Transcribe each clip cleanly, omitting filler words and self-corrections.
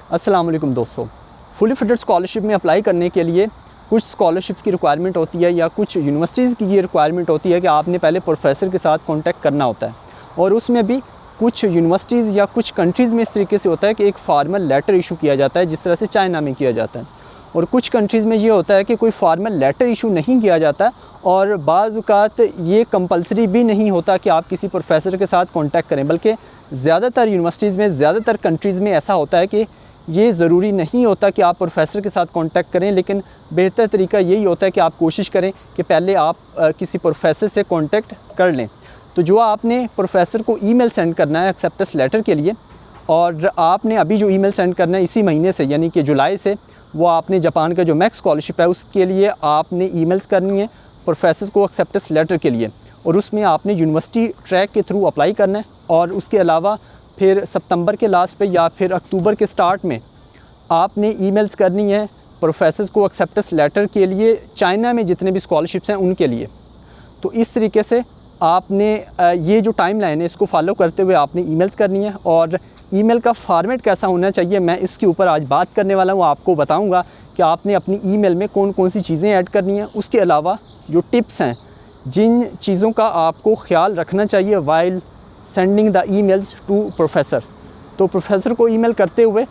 अस्सलाम वालेकुम दोस्तों। फुली फंडेड स्कॉलरशिप में अप्लाई करने के लिए कुछ स्कॉलरशिप्स की रिक्वायरमेंट होती है या कुछ यूनिवर्सिटीज़ की ये रिक्वायरमेंट होती है कि आपने पहले प्रोफेसर के साथ कांटेक्ट करना होता है। और उसमें भी कुछ यूनिवर्सिटीज़ या कुछ कंट्रीज़ में इस तरीके से होता है कि एक फार्मल लेटर इशू किया जाता है, जिस तरह से चाइना में किया जाता है। और कुछ कंट्रीज़ में ये होता है कि कोई फार्मल लेटर इशू नहीं किया जाता, और बाज़ औक़ात ये कंपल्सरी भी नहीं होता कि आप किसी प्रोफेसर के साथ कांटेक्ट करें, बल्कि ज़्यादातर यूनिवर्सिटीज़ में, ज़्यादातर कंट्रीज़ में ऐसा होता है कि ये ज़रूरी नहीं होता कि आप प्रोफेसर के साथ कांटेक्ट करें, लेकिन बेहतर तरीका यही होता है कि आप कोशिश करें कि पहले आप किसी प्रोफेसर से कांटेक्ट कर लें। तो जो आपने प्रोफेसर को ईमेल सेंड करना है एक्सेप्टेंस लेटर के लिए, और आपने अभी जो ईमेल सेंड करना है इसी महीने से, यानी कि जुलाई से, वो आपने जापान का जो मैक्स स्कॉलरशिप है उसके लिए आपने ईमेल्स करनी है प्रोफेसर को एक्सेप्टेंस लेटर के लिए, और उसमें आपने यूनिवर्सिटी ट्रैक के थ्रू अप्लाई करना है। और उसके अलावा फिर सितंबर के लास्ट पे या फिर अक्टूबर के स्टार्ट में आपने ईमेल्स करनी है प्रोफेसर्स को एक्सेप्टेंस लेटर के लिए, चाइना में जितने भी स्कॉलरशिप्स हैं उनके लिए। तो इस तरीके से आपने ये जो टाइम लाइन है इसको फॉलो करते हुए आपने ईमेल्स करनी है। और ईमेल का फॉर्मेट कैसा होना चाहिए, मैं इसके ऊपर आज बात करने वाला हूँ। आपको बताऊँगा कि आपने अपनी ईमेल में कौन कौन सी चीज़ें ऐड करनी हैं। उसके अलावा जो टिप्स हैं, जिन चीज़ों का आपको ख्याल रखना चाहिए while sending the emails to professor. तो प्रोफेसर को ईमेल करते हुए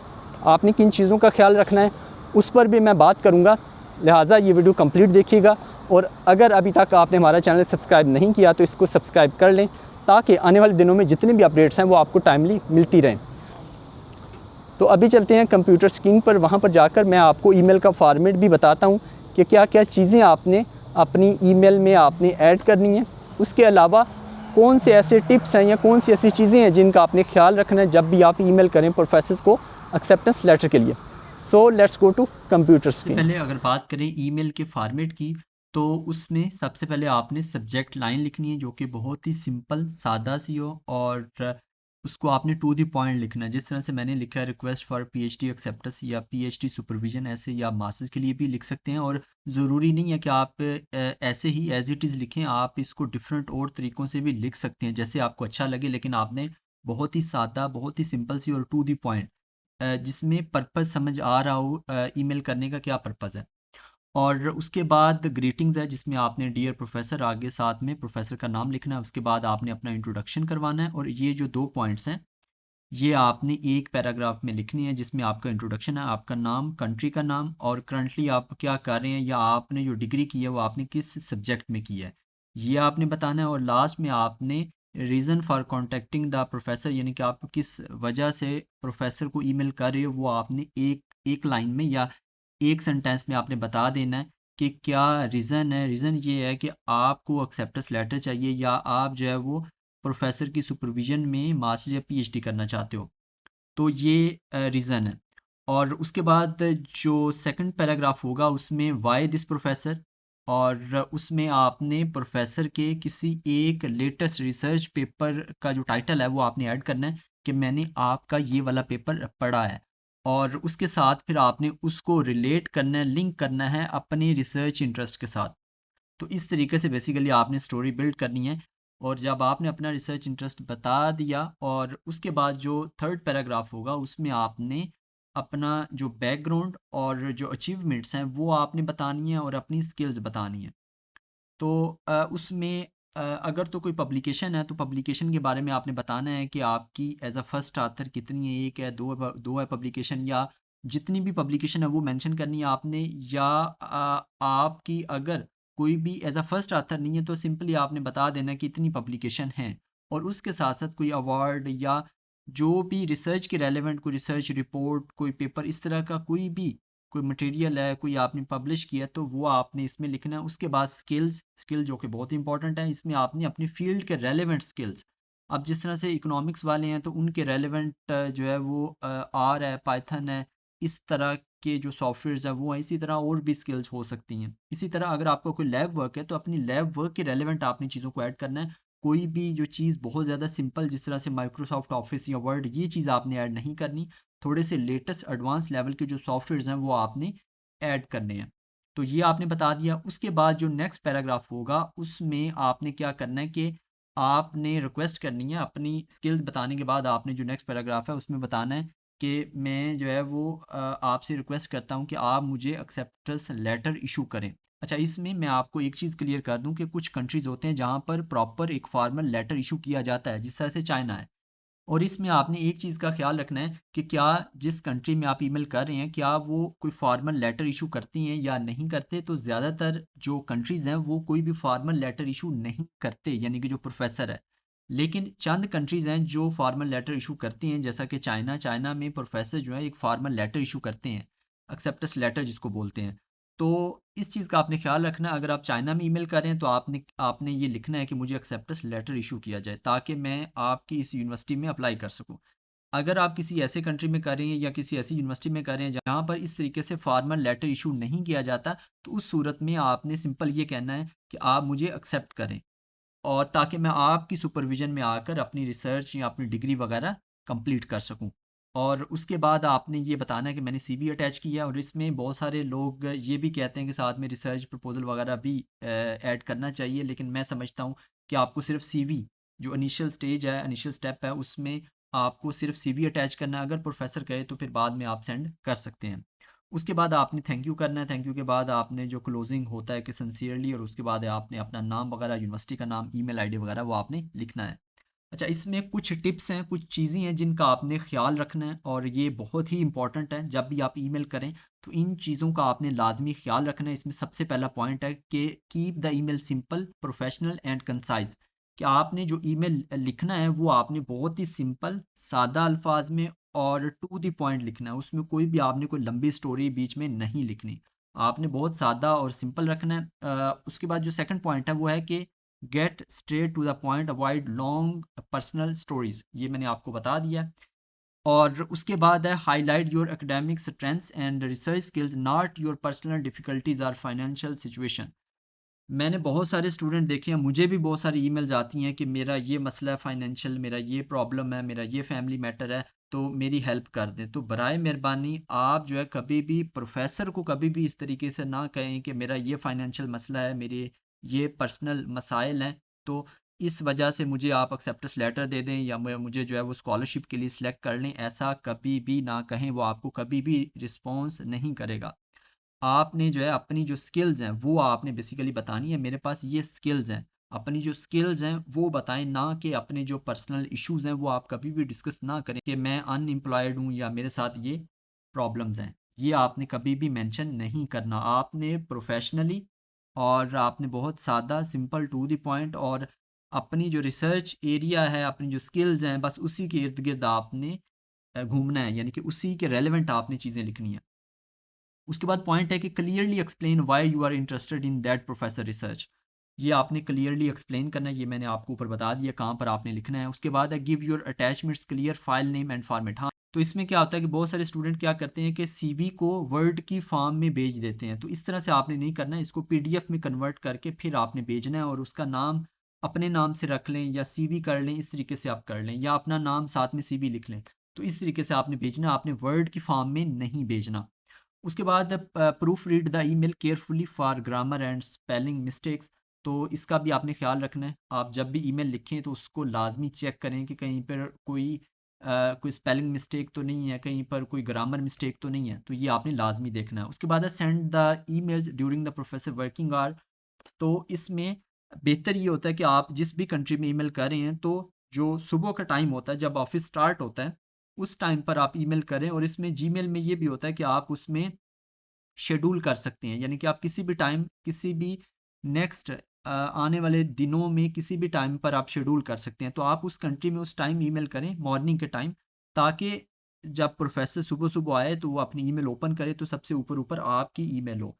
आपने किन चीज़ों का ख्याल रखना है उस पर भी मैं बात करूंगा, लिहाजा ये वीडियो कंप्लीट देखिएगा। और अगर अभी तक आपने हमारा चैनल सब्सक्राइब नहीं किया तो इसको सब्सक्राइब कर लें, ताकि आने वाले दिनों में जितने भी अपडेट्स हैं वो आपको टाइमली मिलती रहें। तो अभी चलते हैं कंप्यूटर स्क्रीन पर, वहाँ पर जाकर मैं आपको ईमेल का फॉर्मेट भी बताता हूँ कि क्या क्या चीज़ें आपने अपनी ईमेल में आपने ऐड करनी है। उसके अलावा कौन से ऐसे टिप्स हैं या कौन सी ऐसी चीज़ें हैं जिनका आपने ख्याल रखना है जब भी आप ईमेल करें प्रोफेसर्स को एक्सेप्टेंस लेटर के लिए। So let's go to computer screen. पहले अगर बात करें ईमेल के फॉर्मेट की, तो उसमें सबसे पहले आपने सब्जेक्ट लाइन लिखनी है जो कि बहुत ही सिंपल सादा सी हो, और उसको आपने टू द पॉइंट लिखना है। जिस तरह से मैंने लिखा है रिक्वेस्ट फॉर पीएचडी एक्सेप्टेंस या पीएचडी सुपरविजन, ऐसे या मास्टर्स के लिए भी लिख सकते हैं। और ज़रूरी नहीं है कि आप ऐसे ही एज इट इज़ लिखें, आप इसको डिफरेंट और तरीक़ों से भी लिख सकते हैं जैसे आपको अच्छा लगे, लेकिन आपने बहुत ही सादा, बहुत ही सिंपल सी और टू द पॉइंट, जिसमें पर्पस समझ आ रहा हो ईमेल करने का क्या पर्पस है। और उसके बाद ग्रीटिंग्स है जिसमें आपने डियर प्रोफेसर आगे साथ में प्रोफेसर का नाम लिखना है। उसके बाद आपने अपना इंट्रोडक्शन करवाना है, और ये जो 2 पॉइंट्स हैं ये आपने एक पैराग्राफ में लिखनी है, जिसमें आपका इंट्रोडक्शन है, आपका नाम, कंट्री का नाम, और करंटली आप क्या कर रहे हैं या आपने जो डिग्री की है वो आपने किस सब्जेक्ट में की है, ये आपने बताना है। और लास्ट में आपने reason for contacting the professor, यानी कि आप किस वजह से प्रोफेसर को ईमेल कर रहे हो, वो आपने एक एक लाइन में या एक सेंटेंस में आपने बता देना है कि क्या रीज़न है। रीज़न ये है कि आपको एक्सेप्टेंस लेटर चाहिए या आप जो है वो प्रोफेसर की सुपरविजन में मास्टर या पीएचडी करना चाहते हो, तो ये रीज़न है। और उसके बाद जो सेकंड पैराग्राफ होगा उसमें वाई दिस प्रोफेसर, और उसमें आपने प्रोफेसर के किसी एक लेटेस्ट रिसर्च पेपर का जो टाइटल है वो आपने ऐड करना है कि मैंने आपका ये वाला पेपर पढ़ा है। और उसके साथ फिर आपने उसको रिलेट करना है, लिंक करना है अपने रिसर्च इंटरेस्ट के साथ। तो इस तरीके से बेसिकली आपने स्टोरी बिल्ड करनी है। और जब आपने अपना रिसर्च इंटरेस्ट बता दिया, और उसके बाद जो थर्ड पैराग्राफ होगा उसमें आपने अपना जो बैकग्राउंड और जो अचीवमेंट्स हैं वो आपने बतानी है और अपनी स्किल्स बतानी है। तो उसमें अगर तो कोई पब्लिकेशन है तो पब्लिकेशन के बारे में आपने बताना है कि आपकी एज अ फर्स्ट ऑथर कितनी है, एक है, दो है पब्लिकेशन, या जितनी भी पब्लिकेशन है वो मेंशन करनी है आपने। या आपकी अगर कोई भी एज अ फर्स्ट ऑथर नहीं है तो सिंपली आपने बता देना कि इतनी पब्लिकेशन है। और उसके साथ साथ कोई अवार्ड या जो भी रिसर्च के रेलेवेंट, कोई रिसर्च रिपोर्ट, कोई पेपर, इस तरह का कोई भी कोई मटेरियल है, कोई आपने पब्लिश किया, तो वो आपने इसमें लिखना है। उसके बाद स्किल जो कि बहुत इंपॉर्टेंट है, इसमें आपने अपनी फील्ड के रेलेवेंट स्किल्स, अब जिस तरह से इकोनॉमिक्स वाले हैं तो उनके रेलेवेंट जो है वो आर है, पाइथन है, इस तरह के जो सॉफ्टवेयर्स हैं वो हैं। इसी तरह और भी स्किल्स हो सकती हैं। इसी तरह अगर आपका कोई लैब वर्क है तो अपनी लैब वर्क के रेलेवेंट आपने चीज़ों को ऐड करना है। कोई भी जो चीज़ बहुत ज़्यादा सिंपल, जिस तरह से माइक्रोसॉफ्ट ऑफिस या वर्ड, ये चीज़ आपने ऐड नहीं करनी। थोड़े से लेटेस्ट एडवांस लेवल के जो सॉफ्टवेयर्स हैं वो आपने ऐड करने हैं। तो ये आपने बता दिया। उसके बाद जो नेक्स्ट पैराग्राफ होगा उसमें आपने क्या करना है कि आपने रिक्वेस्ट करनी है, अपनी स्किल्स बताने के बाद आपने जो नेक्स्ट पैराग्राफ है उसमें बताना है कि मैं जो है वो आपसे रिक्वेस्ट करता हूँ कि आप मुझे एक्सेप्टेंस लेटर इशू करें। अच्छा, इसमें मैं आपको एक चीज़ क्लियर कर दूँ कि कुछ कंट्रीज़ होते हैं जहाँ पर प्रॉपर एक फॉर्मल लेटर इशू किया जाता है, जिस तरह से चाइना है। और इसमें आपने एक चीज़ का ख़्याल रखना है कि क्या जिस कंट्री में आप ईमेल कर रहे हैं, क्या वो कोई फॉर्मल लेटर इशू करती हैं या नहीं करते। तो ज़्यादातर जो कंट्रीज़ हैं वो कोई भी फॉर्मल लेटर इशू नहीं करते, यानी कि जो प्रोफेसर है। लेकिन चंद कंट्रीज़ हैं जो फॉर्मल लेटर इशू करती हैं, जैसा कि चाइना में प्रोफेसर जो है एक फॉर्मल लेटर इशू करते हैं, एक्सेप्टेंस लेटर जिसको बोलते हैं। तो इस चीज़ का आपने ख्याल रखना है, अगर आप चाइना में ईमेल कर रहे हैं तो आपने आपने ये लिखना है कि मुझे एक्सेप्टेंस लेटर इशू किया जाए, ताकि मैं आपकी इस यूनिवर्सिटी में अप्लाई कर सकूं। अगर आप किसी ऐसे कंट्री में कर रहे हैं या किसी ऐसी यूनिवर्सिटी में कर रहे हैं जहाँ पर इस तरीके से फॉर्मल लेटर इशू नहीं किया जाता, तो उस सूरत में आपने सिंपल ये कहना है कि आप मुझे एक्सेप्ट करें, और ताकि मैं आपकी सुपरविज़न में आकर अपनी रिसर्च या अपनी डिग्री वगैरह कंप्लीट कर सकूं। और उसके बाद आपने ये बताना है कि मैंने सीवी अटैच किया है, और इसमें बहुत सारे लोग ये भी कहते हैं कि साथ में रिसर्च प्रपोज़ल वगैरह भी ऐड करना चाहिए, लेकिन मैं समझता हूँ कि आपको सिर्फ सीवी, जो इनिशियल स्टेज है, इनिशियल स्टेप है, उसमें आपको सिर्फ सीवी अटैच करना है। अगर प्रोफेसर कहे तो फिर बाद में आप सेंड कर सकते हैं। उसके बाद आपने थैंक यू करना है। थैंक यू के बाद आपने जो क्लोजिंग होता है कि सिंसियरली, और उसके बाद आपने अपना नाम वगैरह, यूनिवर्सिटी का नाम, ईमेल आईडी वगैरह वो आपने लिखना है। अच्छा, इसमें कुछ टिप्स हैं, कुछ चीज़ें हैं जिनका आपने ख्याल रखना है, और ये बहुत ही इंपॉर्टेंट है। जब भी आप ईमेल करें तो इन चीज़ों का आपने लाजमी ख्याल रखना है। इसमें सबसे पहला पॉइंट है कि keep the email simple, professional and concise. कि आपने जो ईमेल लिखना है वो आपने बहुत ही सिंपल, सादा अल्फाज में और टू द पॉइंट लिखना है। उसमें कोई भी आपने कोई लंबी स्टोरी बीच में नहीं लिखनी। आपने बहुत सादा और सिंपल रखना है। उसके बाद जो सेकंड पॉइंट है वो है कि get straight to the point, avoid long personal stories, ये मैंने आपको बता दिया है। और उसके बाद है highlight your academic strengths and research skills, not your personal difficulties और फाइनेंशियल सिचुएशन। मैंने बहुत सारे स्टूडेंट देखे हैं, मुझे भी बहुत सारी ईमेल्स आती हैं कि मेरा ये मसला है फाइनेंशियल, मेरा ये प्रॉब्लम है, मेरा ये फैमिली मैटर है, तो मेरी हेल्प कर दें। तो बराए मेहरबानी आप जो है कभी भी प्रोफेसर को कभी भी इस तरीके से ना कहें कि मेरा ये फाइनेंशियल मसला है, मेरे ये पर्सनल मसाइल हैं, तो इस वजह से मुझे आप एक्सेप्टेंस लेटर दे दें या मुझे जो है वो स्कॉलरशिप के लिए सिलेक्ट कर लें। ऐसा कभी भी ना कहें, वो आपको कभी भी रिस्पॉन्स नहीं करेगा। आपने जो है अपनी जो स्किल्स हैं वो आपने बेसिकली बतानी है, मेरे पास ये स्किल्स हैं। अपनी जो स्किल्स हैं वो बताएं, ना कि अपने जो पर्सनल इश्यूज हैं वो आप कभी भी डिस्कस ना करें कि मैं अनएम्प्लॉयड हूँ या मेरे साथ ये प्रॉब्लम्स हैं। ये आपने कभी भी मेंशन नहीं करना। आपने प्रोफेशनली और आपने बहुत सादा, सिंपल, टू द पॉइंट, और अपनी जो रिसर्च एरिया है, अपनी जो स्किल्स हैं, बस उसी के इर्द गिर्द आपने घूमना है, यानी कि उसी के रेलेवेंट आपने चीज़ें लिखनी है। उसके बाद पॉइंट है कि clearly explain why you are interested in that professor research. ये आपने क्लियरली एक्सप्लेन करना है, ये मैंने आपको ऊपर बता दिया कहाँ पर आपने लिखना है। उसके बाद है give your attachments clear file name and format. हाँ, तो इसमें क्या होता है कि बहुत सारे स्टूडेंट क्या करते हैं कि सीवी को वर्ड की फॉर्म में भेज देते हैं, तो इस तरह से आपने नहीं करना है। इसको पीडीएफ में कन्वर्ट करके फिर आपने भेजना है, और उसका नाम अपने नाम से रख लें या सीवी कर लें, इस तरीके से आप कर लें, या अपना नाम साथ में सीवी लिख लें। तो इस तरीके से आपने भेजना, आपने वर्ड की फॉर्म में नहीं भेजना। उसके बाद proof read the email carefully for grammar and spelling mistakes. तो इसका भी आपने ख्याल रखना है। आप जब भी ईमेल लिखें तो उसको लाजमी चेक करें कि कहीं पर कोई स्पेलिंग मिस्टेक तो नहीं है, कहीं पर कोई ग्रामर मिस्टेक तो नहीं है। तो ये आपने लाजमी देखना है। उसके बाद है send the emails during the professor working hour. तो इसमें बेहतर ये होता है कि आप जिस भी कंट्री में ईमेल कर रहे हैं, तो जो सुबह का टाइम होता है जब ऑफिस स्टार्ट होता है, उस टाइम पर आप ईमेल करें। और इसमें जीमेल में ये भी होता है कि आप उसमें शेड्यूल कर सकते हैं, यानी कि आप किसी भी टाइम, किसी भी नेक्स्ट आने वाले दिनों में किसी भी टाइम पर आप शेड्यूल कर सकते हैं। तो आप उस कंट्री में उस टाइम ईमेल करें, मॉर्निंग के टाइम, ताकि जब प्रोफेसर सुबह सुबह आए तो वो अपनी ईमेल ओपन करे तो सबसे ऊपर ऊपर आपकी ईमेल हो।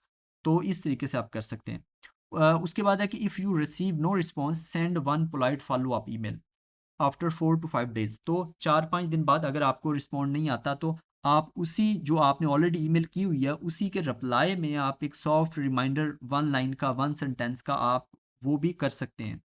तो इस तरीके से आप कर सकते हैं। उसके बाद है कि if you receive no response send one polite follow up email after 4 to 5 days. तो 4-5 दिन बाद अगर आपको रिस्पॉन्ड नहीं आता, तो आप उसी जो आपने ऑलरेडी ईमेल की हुई है उसी के रिप्लाई में आप एक सॉफ्ट रिमाइंडर, वन लाइन का, वन सेंटेंस का, आप वो भी कर सकते हैं।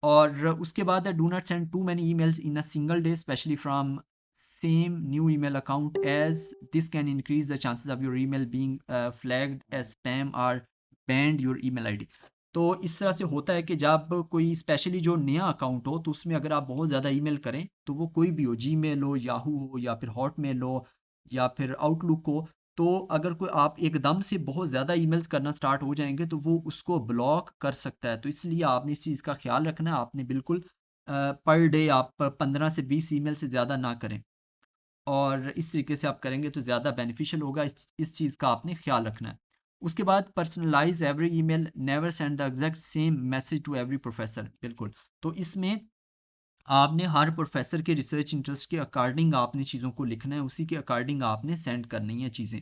और उसके बाद है do not send too many emails in a single day, specially from same new email account, as this can increase the chances of your email being flagged as spam और बैंड योर ईमेल आईडी। तो इस तरह से होता है कि जब कोई स्पेशली जो नया अकाउंट हो तो उसमें अगर आप बहुत ज़्यादा ईमेल करें तो वो कोई भी हो, जीमेल हो, याहू हो, या फिर हॉटमेल हो, या फिर आउटलुक हो, तो अगर कोई आप एकदम से बहुत ज़्यादा ईमेल्स करना स्टार्ट हो जाएंगे तो वो उसको ब्लॉक कर सकता है। तो इसलिए आपने इस चीज़ का ख्याल रखना है। आपने बिल्कुल पर डे आप 15 से 20 ईमेल से ज़्यादा ना करें, और इस तरीके से आप करेंगे तो ज़्यादा बेनिफिशियल होगा। इस चीज़ का आपने ख्याल रखना है। उसके बाद personalise every email, never send the exact same message to every professor. बिल्कुल, तो इसमें आपने हर प्रोफेसर के रिसर्च इंटरेस्ट के अकॉर्डिंग आपने चीज़ों को लिखना है, उसी के अकॉर्डिंग आपने सेंड करनी है चीज़ें।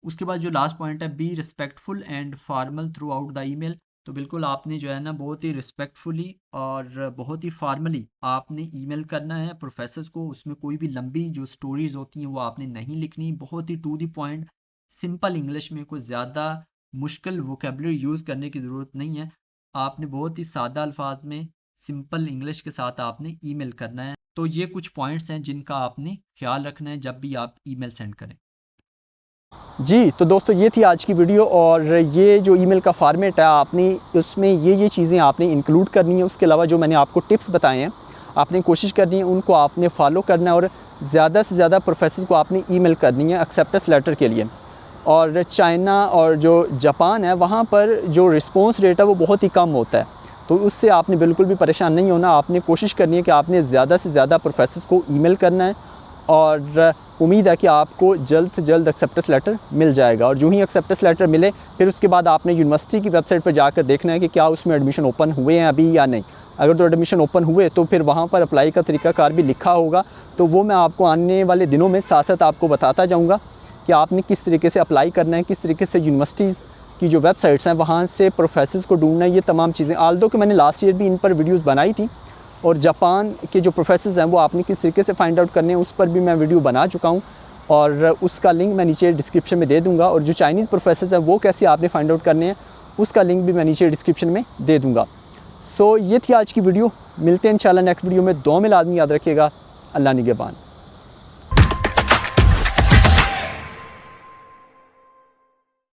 उसके बाद जो लास्ट पॉइंट है, be respectful and formal through out the email. तो बिल्कुल आपने जो है ना बहुत ही रिस्पेक्टफुली और बहुत ही फॉर्मली आपने ईमेल करना है प्रोफेसर्स को। उसमें कोई भी लंबी जो स्टोरीज होती हैं वो आपने नहीं लिखनी, बहुत ही to the point simple English में, कोई ज़्यादा मुश्किल वोकेबलरी यूज़ करने की ज़रूरत नहीं है। आपने बहुत ही सादा अल्फाज में सिंपल इंग्लिश के साथ आपने ईमेल करना है। तो ये कुछ पॉइंट्स हैं जिनका आपने ख्याल रखना है जब भी आप ईमेल सेंड करें। जी, तो दोस्तों ये थी आज की वीडियो, और ये जो ईमेल का फॉर्मेट है आपने उसमें ये चीज़ें आपने इंक्लूड करनी है। उसके अलावा जो मैंने आपको टिप्स बताए हैं आपने कोशिश करनी है उनको आपने फॉलो करना है, और ज़्यादा से ज़्यादा प्रोफेसर को आपने ईमेल करनी है एक्सेप्टेंस लेटर के लिए। और चाइना और जो जापान है वहाँ पर जो रिस्पॉन्स रेट है वो बहुत ही कम होता है, तो उससे आपने बिल्कुल भी परेशान नहीं होना। आपने कोशिश करनी है कि आपने ज़्यादा से ज़्यादा प्रोफेसर को ईमेल करना है, और उम्मीद है कि आपको जल्द से जल्द एक्सेप्टेंस लेटर मिल जाएगा। और जो ही एक्सेप्टेंस लेटर मिले फिर उसके बाद आपने यूनिवर्सिटी की वेबसाइट पर जाकर देखना है कि क्या उसमें एडमिशन ओपन हुए हैं अभी या नहीं। अगर तो एडमिशन ओपन हुए तो फिर वहाँ पर अप्लाई का तरीकाकार भी लिखा होगा, तो वो मैं आपको आने वाले दिनों में साथ साथ आपको बताता जाऊँगा कि आपने किस तरीके से अप्लाई करना है, किस तरीके से यूनिवर्सिटीज़ की जो वेबसाइट्स हैं वहाँ से प्रोफेसर्स को ढूंढना है, ये तमाम चीज़ें। आल्दो कि मैंने लास्ट ईयर भी इन पर वीडियोस बनाई थी, और जापान के जो प्रोफेसर्स हैं वो आपने किस तरीके से फाइंड आउट करने हैं उस पर भी मैं वीडियो बना चुका हूँ, और उसका लिंक मैं नीचे डिस्क्रिप्शन में दे दूँगा। और जो चाइनीज़ प्रोफेसर्स हैं वो कैसे आपने फाइंड आउट करने हैं उसका लिंक भी मैं नीचे डिस्क्रिप्शन में दे दूँगा। सो ये थी आज की वीडियो, मिलते हैं इंशाल्लाह नेक्स्ट वीडियो में। दुआ में लाज़मी याद रखिएगा। अल्लाह निगहबान।